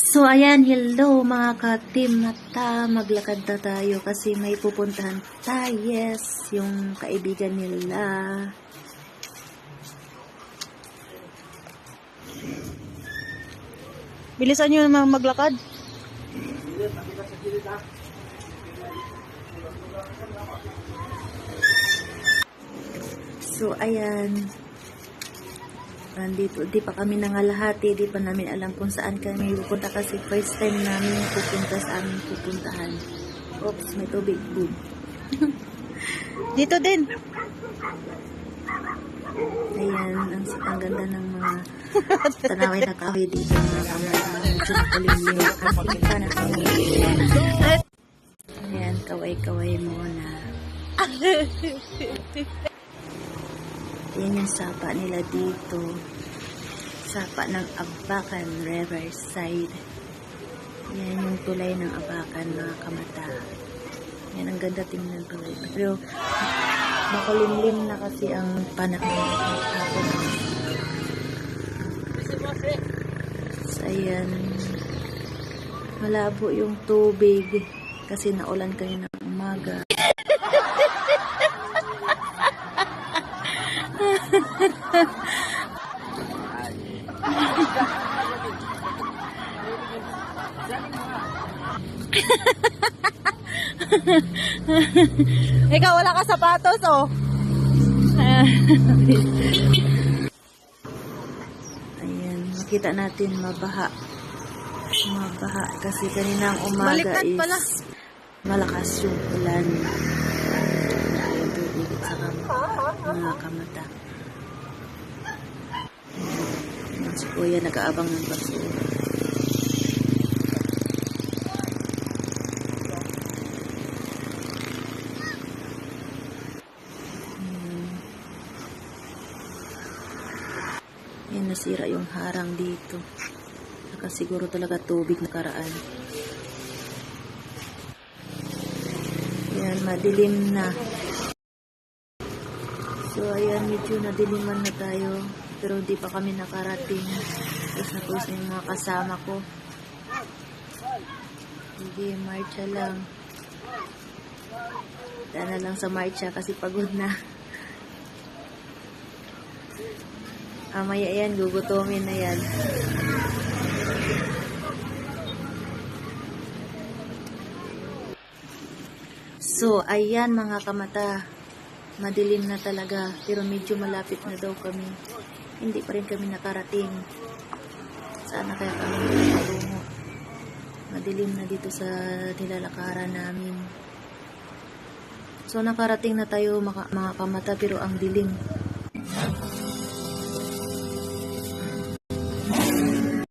So, ayan, hello mga ka-team Mata. Maglakad na tayo kasi may pupuntahan tayo. Yes, yung kaibigan nila. Bilisan nyo naman maglakad. So, ayan. Nandito, di pa kami nangalahati, di pa namin alam kung saan kami pupunta kasi first time namin pupunta sa aming pupuntahan. Oops, may tubig, boom. Dito din. Ayan, ang ganda ng mga tanawin na kahoy dito, mga kamay, medyo makulimlim. Ang kita na kami. Ayan, kaway-kaway muna. Yan yung sapa nila dito. Sapa ng Abacan Riverside. Yan yung tulay ng Abacan, mga kamata. Yan, ang ganda tingnan tulay. Pero makulimlim na kasi ang panahon. So, ayan. Malabo yung tubig kasi naulan kanina umaga. Ikaw wala ka sapatos, oh. Ayan, makita natin mabaha. Mabaha kasi kaninang umaga is malakas yung ulan. Yung tubig sa mga kamata. Si Kuya nag-aabang ng basura. Yan, nasira yung harang dito. Nakasiguro talaga tubig nakaraan. Yan, madilim na. So, ayan, medyo nadiliman na tayo. Pero hindi pa kami nakarating. Tapos na po yung mga kasama ko. Sige, marcha lang. Dana lang sa marcha kasi pagod na. Amaya yan, gugutomin na yan. So, ayan mga kamata. Madilim na talaga. Pero medyo malapit na daw kami. Hindi pa rin kami nakarating. Sana kaya kami nakatungo. Madilim na dito sa nilalakaran namin. So, nakarating na tayo mga kamata pero ang dilim.